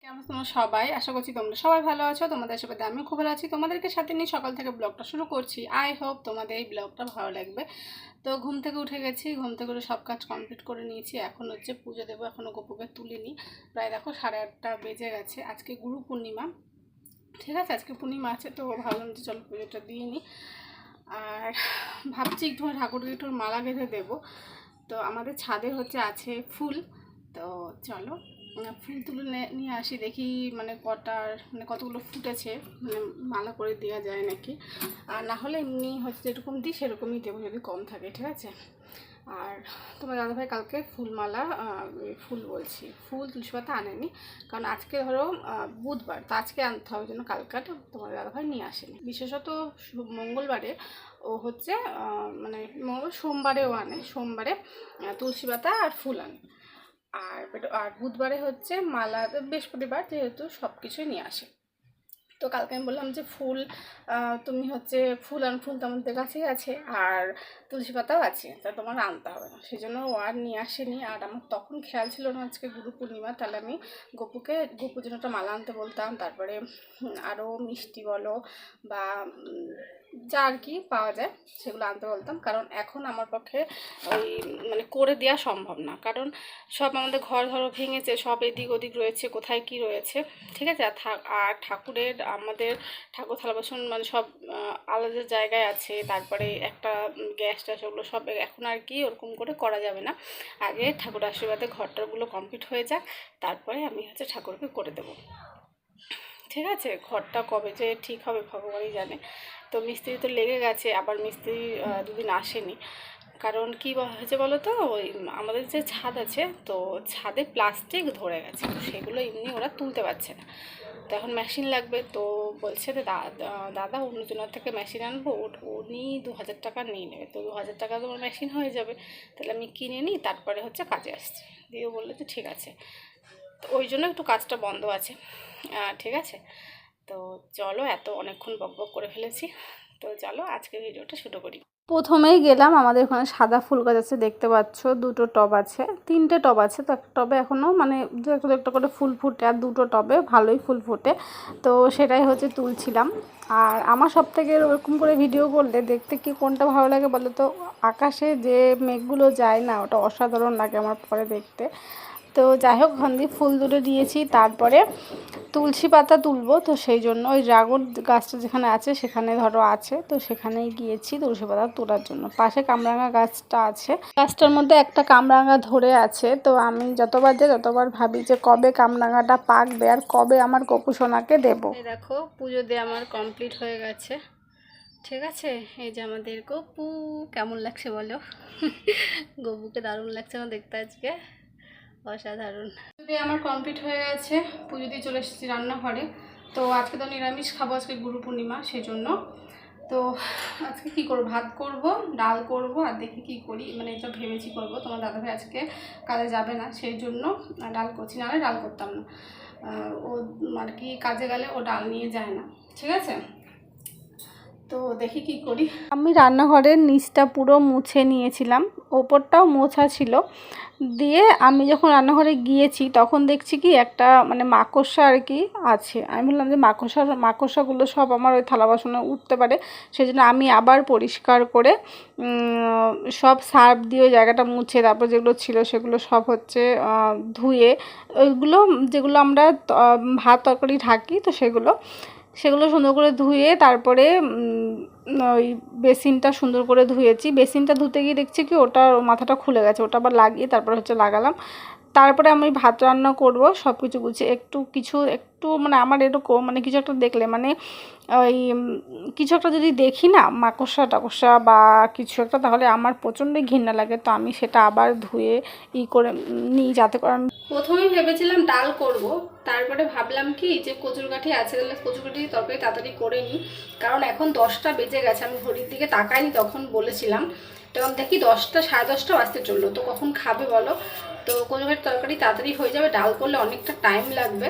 কেমন তোমরা সবাই? আশা করছি তোমরা সবাই ভালো আছো। তোমাদের সাথে আমি খুব ভালো আছি। তোমাদেরকে সাথে নিয়ে সকাল থেকে ব্লগটা শুরু করছি। আই হোপ তোমাদের এই ব্লগটা ভালো লাগবে। তো ঘুম থেকে উঠে গেছি, ঘুম থেকে উঠে সব কাজ কমপ্লিট করে নিয়েছি। এখন হচ্ছে পুজো দেবো, এখনও গোপুকে তুলিনি। প্রায় দেখো 8:30 বেজে গেছে। আজকে গুরু পূর্ণিমা, ঠিক আছে, আজকে পূর্ণিমা আছে, তো ভাবলাম যে চলো পুজোটা দিয়ে নিই। আর ভাবছি একটু ঠাকুরকে একটু মালা বেঁধে দেবো। তো আমাদের ছাদে হচ্ছে আছে ফুল, তো চলো ফুল তুলে নিয়ে আসি, দেখি মানে কতগুলো ফুটেছে, মানে মালা করে দেওয়া যায় নাকি। আর না হলে এমনি হচ্ছে যেরকম দিই সেরকমই দেবো যদি কম থাকে, ঠিক আছে। আর তোমার দাদাভাই কালকে ফুলমালা ফুল তুলসী পাতা আনেনি, কারণ আজকে ধরো বুধবার, তো আজকে আনতে হবে, জন্য কালকাটা তোমার দাদাভাই নিয়ে আসেনি। বিশেষত মঙ্গলবারে ও হচ্ছে মানে সোমবারেও আনে, সোমবারে তুলসী পাতা আর ফুল আনে। আর বুধবারে হচ্ছে মালা, বৃহস্পতিবার যেহেতু সব কিছুই নিয়ে আসে। তো কালকে আমি বললাম যে ফুল তুমি হচ্ছে ফুল তো আমাদের কাছেই আছে, আর তুলসী পাতাও আছে, তা তোমার আনতে হবে না। সেই জন্য ও আর নিয়ে আসেনি। আর আমার তখন খেয়াল ছিল না আজকে গুরু পূর্ণিমা, তাহলে আমি গোপুর জন্য একটা মালা আনতে বলতাম। তারপরে আরও মিষ্টি বলো বা যা আর কি পাওয়া যায় সেগুলো আনতে বলতাম, কারণ এখন আমার পক্ষে ওই মানে করে দেওয়া সম্ভব না, কারণ সব আমাদের ঘর ধরো ভেঙেছে, সব এদিক ওদিক রয়েছে, কোথায় কি রয়েছে, ঠিক আছে। আর ঠাকুরের আমাদের ঠাকুর থালা বাসন মানে সব আলাদা জায়গায় আছে। তারপরে একটা গ্যাস ট্যাস ওগুলো সব এখন আর কি ওরকম করে করা যাবে না। আগে ঠাকুর আশীর্বাদে ঘরটাগুলো কমপ্লিট হয়ে যাক, তারপরে আমি হচ্ছে ঠাকুরকে করে দেবো, ঠিক আছে। ঘরটা কবে যে ঠিক হবে ভগবানই জানে। তো মিস্ত্রি তো লেগে গেছে, আবার মিস্ত্রি দুদিন আসেনি, কারণ কি হয়েছে বলো তো, ওই আমাদের যে ছাদ আছে, তো ছাদে প্লাস্টিক ধরে গেছে, তো সেগুলো এমনি ওরা তুলতে পারছে না। তো এখন মেশিন লাগবে, তো বলছে যে দাদা অন্যজনের থেকে মেশিন আনবো, উনি 2000 টাকা নিয়ে নেবে। তো 2000 টাকা তোমার মেশিন হয়ে যাবে, তাহলে আমি কিনে নিই, তারপরে হচ্ছে কাজে আসছি। দিয়ে বললো যে ঠিক আছে। তো ওই জন্য একটু কাজটা বন্ধ আছে, ঠিক আছে। তো চলো, অনেকক্ষণ বকবক করে ফেলেছি, তো চলো আজকে ভিডিওটা শুরু করি। প্রথমেই গেলাম, আমাদের ওখানে সাদা ফুল গাছ আছে, দেখতে পাচ্ছ, দুটো টব আছে, 3টে টব আছে। তো একটা টবে এখনও মানে দু একটা করে ফুল ফুটে, আর দুটো টবে ভালোই ফুল ফোটে, তো সেটাই হচ্ছে তুলছিলাম। আর আমার সব থেকে ওরকম করে ভিডিও করলে দেখতে কি কোনটা ভালো লাগে বলো তো, আকাশে যে মেঘগুলো যায় না, ওটা অসাধারণ লাগে আমার পরে দেখতে। তো যাই হোক, ওখান দিয়ে ফুল তুলে দিয়েছি, তারপরে তুলসী পাতা তুলবো, তো সেই জন্য ওই ড্রাগন গাছটা যেখানে আছে সেখানে ধরো আছে, তো সেখানেই গিয়েছি তুলসী পাতা তোলার জন্য। পাশে কামরাঙা গাছটা আছে, গাছটার মধ্যে একটা কামরাঙা ধরে আছে। তো আমি যতবার যাই ততবার ভাবি যে কবে কামরাঙাটা পাকবে আর কবে আমার গোপু সোনাকে দেবো। এই দেখো পুজো দিয়ে আমার কমপ্লিট হয়ে গেছে, ঠিক আছে। এই যে আমাদের গপু, কেমন লাগছে বলো? গপুকে দারুণ লাগছে আমার দেখতে আজকে, অসাধারণ। পুজো আমার কমপ্লিট হয়ে গেছে, পুজো দিয়ে চলে এসেছি রান্নাঘরে। তো আজকে তো নিরামিষ খাবো, আজকে গুরু পূর্ণিমা, সেই জন্য। তো আজকে কি করবো, ভাত করব, ডাল করব, আর দেখি কি করি, মানে এটা ভেবেছি করব। তোমার দাদাভাই আজকে কাজে যাবে না, সেই জন্য ডাল করছি, নাহলে ডাল করতাম না। ও আর কি কাজে গেলে ও ডাল নিয়ে যায় না, ঠিক আছে। তো দেখি কি করি। আমি রান্নাঘরের নিচটা পুরো মুছে নিয়েছিলাম, ওপরটাও মোছা ছিল। দিয়ে আমি যখন রান্নাঘরে গিয়েছি তখন দেখছি কি একটা মানে মাকড়সা আর কি আছে। আমি বললাম যে মাকড়সাগুলো সব আমার ওই থালা বাসনে উঠতে পারে, সেই জন্য আমি আবার পরিষ্কার করে সব সার্ফ দিয়ে ওই জায়গাটা মুছে, তারপর যেগুলো ছিল সেগুলো সব হচ্ছে ধুয়ে, ওইগুলো যেগুলো আমরা ভাত তরকারি ঢাকি, তো সেগুলো সুন্দর করে ধুয়ে, তারপরে ওই বেসিনটা সুন্দর করে ধুয়েছি। বেসিনটা ধুতে গিয়ে দেখছি কি ওটার মাথাটা খুলে গেছে, ওটা আবার লাগিয়ে তারপরে হচ্ছে লাগালাম। তারপরে আমি ভাত রান্না করব, সব কিছু গুছিয়ে একটু মানে আমার এরকম মানে কিছু একটা দেখলে মানে ওই কিছু একটা যদি দেখি না, মাকড়সা টাকড়সা বা কিছু একটা, তাহলে আমার প্রচণ্ডই ঘৃণা লাগে। তো আমি সেটা আবার ধুয়ে করে নিই, যাতে করে আমি প্রথমেই ভেবেছিলাম ডাল করব, তারপরে ভাবলাম কি যে কচুরগাঠি আছে, তাহলে কচুরগাঠি তরকারি তাড়াতাড়ি করে নিই, কারণ এখন 10টা বেজে গেছে। আমি ঘড়ির দিকে তাকাইনি, তখন বলেছিলাম, তখন দেখি 10টা 10:30 বাজতে চললো, তো কখন খাবে বলো। তো কচুরগাঠির তরকারি তাড়াতাড়ি হয়ে যাবে, ডাল করলে অনেকটা টাইম লাগবে,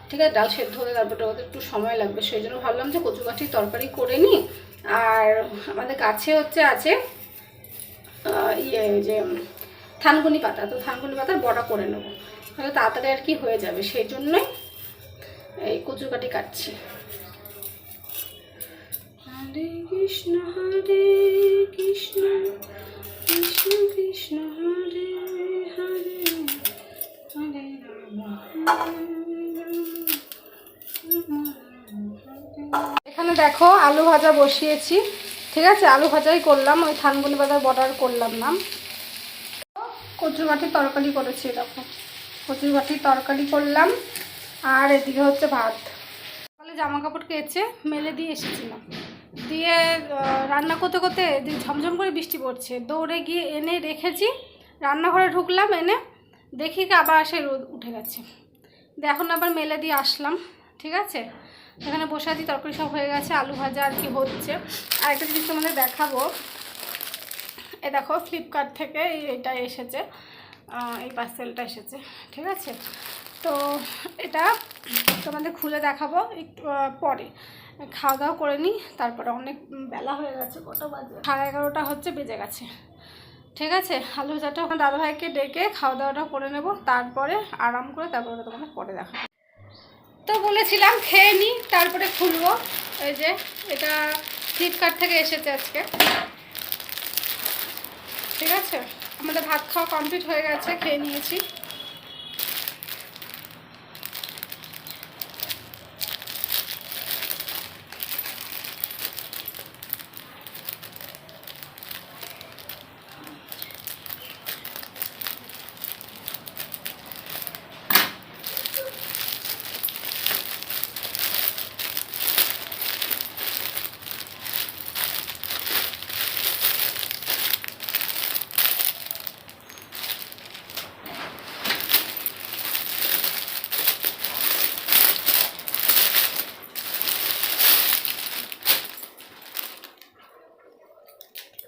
ঠিক আছে। ডাল সেদ্ধ হতে তারপরে ওদের একটু সময় লাগবে, সেই জন্য ভাবলাম যে কচুরগাঠির তরকারি করে নিই। আর আমাদের কাছে হচ্ছে আছে যে থানকুনি পাতা, তো থানকুনি পাতার বড়া করে নেবো, তাহলে তাড়াতাড়ি আর কি হয়ে যাবে, সেই জন্যই এই কচুর কাটি কাটছি। হরে কৃষ্ণ কৃষ্ণ কৃষ্ণ কৃষ্ণ হরে হরে হরে এখানে দেখো আলু ভাজা বসিয়েছি, ঠিক আছে, আলু ভাজাই করলাম, ওই থানকুনি বাজার বর্ডার করলাম না। কচুর বাটির তরকারি করেছি, দেখো কচুর বাটির তরকারি করলাম। আর এদিকে হচ্ছে ভাত। সকালে জামা কাপড় কেচে মেলে দিয়ে এসেছিলাম, দিয়ে রান্না করতে করতে ঝমঝম করে বৃষ্টি পড়ছে, দৌড়ে গিয়ে এনে রেখেছি, রান্নাঘরে ঢুকলাম, এনে দেখি আবার সে রোদ উঠে গেছে, দিয়ে এখন আবার মেলে দিয়ে আসলাম, ঠিক আছে। এখানে বসে আছি, তরকারি সব হয়ে গেছে, আলু ভাজা আর কি হচ্ছে। আর একটা জিনিস তোমাদের দেখাবো, এ দেখো ফ্লিপকার্ট থেকে এটা এসেছে, এই পার্সেলটা এসেছে, ঠিক আছে। তো এটা তোমাদের খুলে দেখাবো একটু পরে, খাওয়া দাওয়া করে নিই, তারপরে অনেক বেলা হয়ে গেছে, কটা বাজে 11:30 হচ্ছে, বেজে গেছে, ঠিক আছে। আলু ভাজাটা দাদাভাইকে ডেকে খাওয়া দাওয়াটা করে নেব, তারপরে আরাম করে তারপরে তোমাদের পরে দেখাবো। তো বলেছিলাম খেয়ে নিই তারপরে খুলবো। এই যে এটা ফ্লিপকার্ট থেকে এসেছে আজকে, ঠিক আছে। আমাদের ভাত খাওয়া কমপ্লিট হয়ে গেছে, খেয়ে নিয়েছি।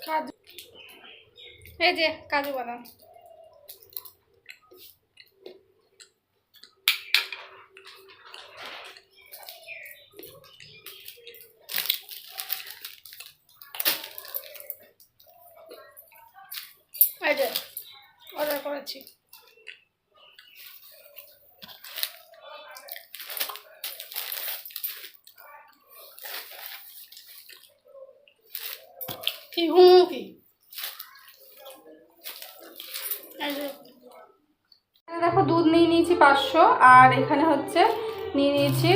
কাজু, এই যে কাজু বাদাম, এই যে অর্ডার করেছি। কি কি দেখো দুধ নিয়ে নিয়েছি 500, আর এখানে হচ্ছে নিয়ে নিয়েছি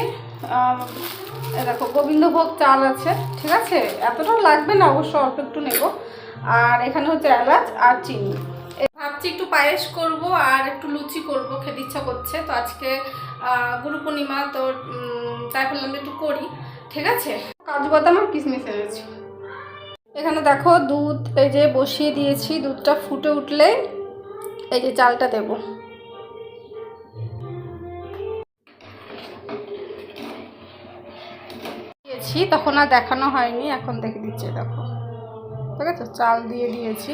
দেখো গোবিন্দভোগ চাল আছে, ঠিক আছে। এতটাও লাগবে না অবশ্য, অল্প একটু নেব। আর এখানে হচ্ছে এলাচ আর চিনি। ভাবছি একটু পায়েস করব আর একটু লুচি করব, খেতে ইচ্ছা করছে। তো আজকে গুরু পূর্ণিমা, তো তাই বললাম একটু করি, ঠিক আছে। কাজু বাদাম আর কিশমিশ এনেছি। এখানে দেখো দুধ এই যে বসিয়ে দিয়েছি, দুধটা ফুটে উঠলে এই যে চালটা দেব। দিয়েছি তখন আর দেখানো হয়নি, এখন দেখে দিচ্ছি, দেখো ঠিক আছে, চাল দিয়ে দিয়েছি।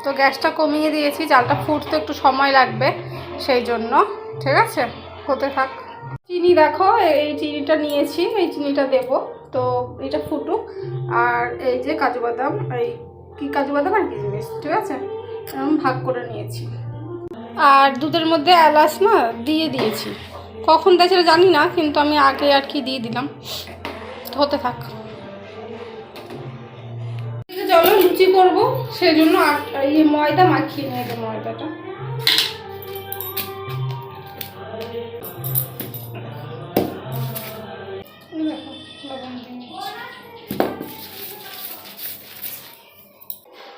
তো গ্যাসটা কমিয়ে দিয়েছি, চালটা ফুটতে একটু সময় লাগবে সেই জন্য, ঠিক আছে, হতে থাক। চিনি দেখো, এই চিনিটা নিয়েছি, এই চিনিটা দেব। তো এটা ফুটুক। আর এই যে কাজু বাদাম, এই কি কাজু বাদাম আর কিশমিশ, ঠিক আছে, এরকম ভাগ করে নিয়েছি। আর দুধের মধ্যে এলাচ না দিয়ে দিয়েছি, কখন দেয় সেটা জানি না, কিন্তু আমি আগে আর কি দিয়ে দিলাম, হতে থাক। চলো লুচি করবো, সেই জন্য এই ময়দা মাখিয়ে নেব, ময়দাটা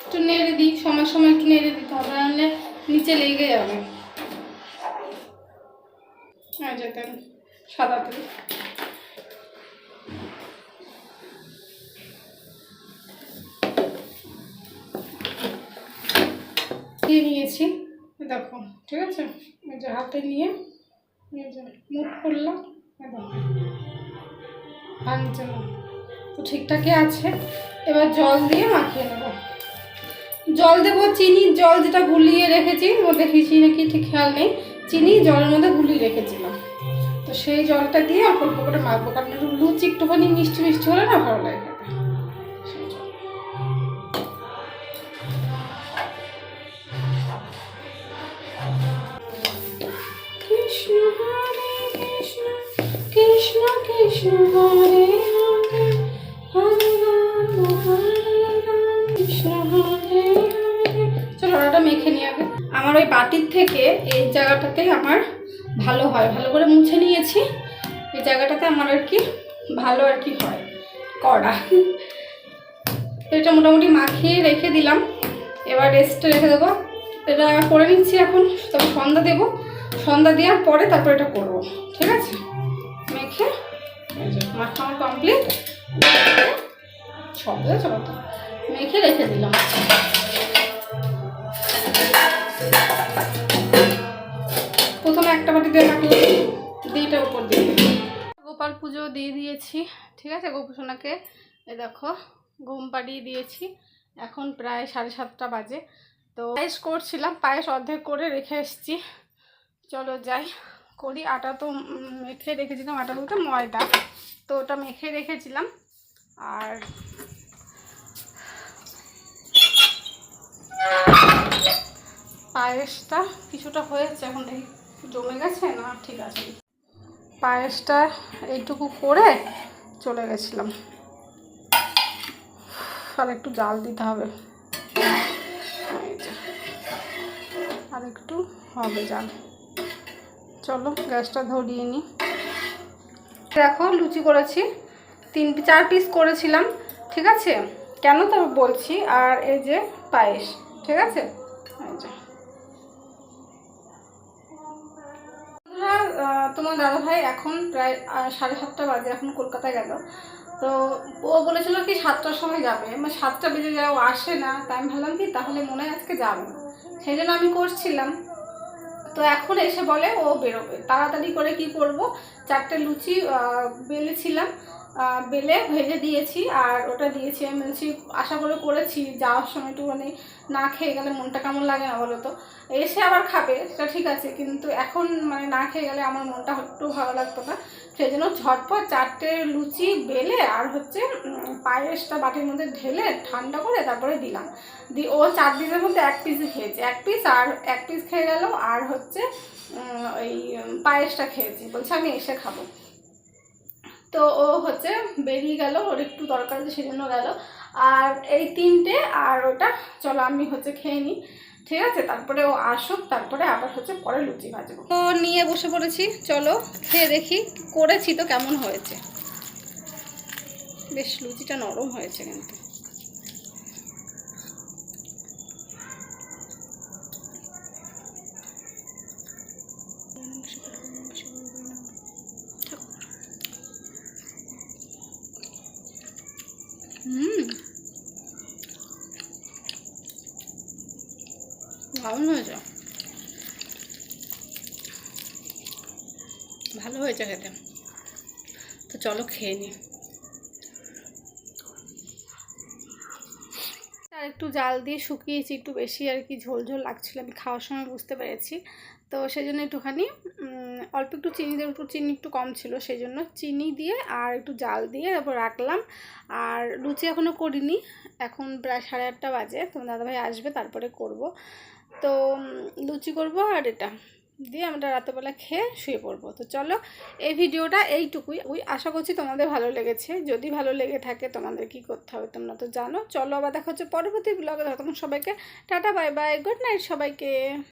একটু নেড়ে দিই, সময় সময় একটু নেড়ে দিতে হবে, নাহলে নিচে লেগে যাবে। যেতে সাদা তেল দিয়ে নিয়েছি, দেখো ঠিক আছে। এই যে হাতে নিয়ে মুঠ করলাম, ভাঙছে না, তো ঠিকঠাকই আছে। এবার জল দিয়ে মাখিয়ে নেব। জল দেবো চিনির জল, যেটা গুলিয়ে রেখেছি, দেখেছি নাকি ঠিক খেয়াল নেই, চিনি জলের মধ্যে গুলিয়ে রেখেছিলাম, তো সেই জলটা দিয়ে অল্প অল্প করে মাখবো, কারণ একটু লুচি একটুখানি মিষ্টি মিষ্টি হলে না ভালো লাগে খেতে। কৃষ্ণ হরে কৃষ্ণ হরে হরে হরে রাম কৃষ্ণ হরে হরে। চলো ওটা মেখে নিয়ে আগে। আমার ওই বাটির থেকে এই জায়গাটাতে আমার ভালো হয়, ভালো করে মুছে নিয়েছি। এই জায়গাটাতে আমার আর কি ভালো আর কি হয় কড়া। এটা মোটামুটি মাখিয়ে রেখে দিলাম, এবার রেস্টে রেখে দেবো। এটা করে নিচ্ছি এখন, তবে সন্ধ্যা দেবো, সন্ধ্যা দেওয়ার পরে তারপর এটা করবো, ঠিক আছে। মেখে মাখা আমার কমপ্লিট, সব চলো তো মেখে রেখে দিলাম। প্রথমে একটা বাটি দিয়ে রাখলাম, দিয়েটা উপর দিয়ে গোপাল পুজো দিয়ে দিয়েছি, ঠিক আছে। গোপুসোনাকে এ দেখো ঘুম পাড়িয়ে দিয়েছি, এখন প্রায় 7:30 বাজে। তো পায়েস করছিলাম, পায়েস অর্ধেক করে রেখে এসেছি, চলো যাই করি। আটা তো মেখে রেখেছিলাম, আটা বলতে ময়দা, তো ওটা মেখে রেখেছিলাম। আর পায়েসটা কিছুটা হয়েছে, এখন দেখি জমে গেছে না, ঠিক আছে। পায়েসটা এইটুকু করে চলে গেছিলাম, আর একটু জাল দিতে হবে, আর একটু হবে জাল। চলো গ্যাসটা ধরিয়ে নিই। দেখো লুচি করেছি, 3-4 পিস করেছিলাম, ঠিক আছে। কেন তবে বলছি। আর এই যে পায়েস, ঠিক আছে। এই যে তোমার দাদাভাই এখন প্রায় 7:30 বাজে, এখন কলকাতায় গেল। তো ও বলেছিল কি 7টার সময় যাবে, মানে 7টা বেজে যায়, ও আসে না। তাই আমি ভাবলাম কি তাহলে মনে হয় আজকে যাবে, সেই জন্য আমি করছিলাম। তো এখন এসে বলে ও বেরোবে, তাড়াতাড়ি করে কি করব, 4টে লুচি বেলেছিলাম, বেলে ভেজে দিয়েছি, আর ওটা দিয়েছি। আমি বলছি আশা করে করেছি, যাওয়ার সময় একটু মানে না খেয়ে গেলে মনটা কেমন লাগে না বলো তো। এসে আবার খাবে সেটা ঠিক আছে, কিন্তু এখন মানে না খেয়ে গেলে আমার মনটা একটু ভালো লাগতো না। সেই জন্য ঝটপট 4টে লুচি বেলে আর হচ্ছে পায়েসটা বাটির মধ্যে ঢেলে ঠান্ডা করে তারপরে দিলাম। ও 4 পিসের মধ্যে 1 পিসই খেয়েছে, 1 পিস, আর 1 পিস খেয়ে গেল, আর হচ্ছে ওই পায়েসটা খেয়েছি, বলছে আমি এসে খাবো। তো ও হচ্ছে বেরিয়ে গেল, ওর একটু দরকার আছে সেজন্য গেল। আর এই 3টে, আর ওটা চলো আমি হচ্ছে খেয়ে নিই, ঠিক আছে। তারপরে ও আসুক, তারপরে আবার হচ্ছে পরে লুচি ভাজবো। তো নিয়ে বসে পড়েছি, চলো খেয়ে দেখি। করেছি তো কেমন হয়েছে, বেশ লুচিটা নরম হয়েছে কিন্তু। দারুণ হয়েছে, ভালো হয়েছে খেতে। তো চলো খেয়ে নিই। আর একটু জাল দিয়ে শুকিয়েছি, একটু বেশি আর কি ঝোল ঝোল লাগছিল, আমি খাওয়ার সময় বুঝতে পেরেছি। তো সেই জন্য একটুখানি অল্প একটু চিনি দিয়ে, একটু চিনি একটু কম ছিল, সেই জন্য চিনি দিয়ে আর একটু জাল দিয়ে তারপর রাখলাম। আর লুচি এখনও করিনি, এখন প্রায় 8:30 বাজে, তোমার দাদাভাই আসবে তারপরে করব। তো লুচি করব, আর এটা দিয়ে আমরা রাতেরবেলা খেয়ে শুয়ে পড়বো। তো চলো এই ভিডিওটা এইটুকুই, আশা করছি তোমাদের ভালো লেগেছে। যদি ভালো লেগে থাকে তোমাদের কি করতে হবে তোমরা তো জানো। চলো আবার দেখা হচ্ছে পরবর্তী ব্লগে, তখন সবাইকে tata, bye bye, good night সবাইকে।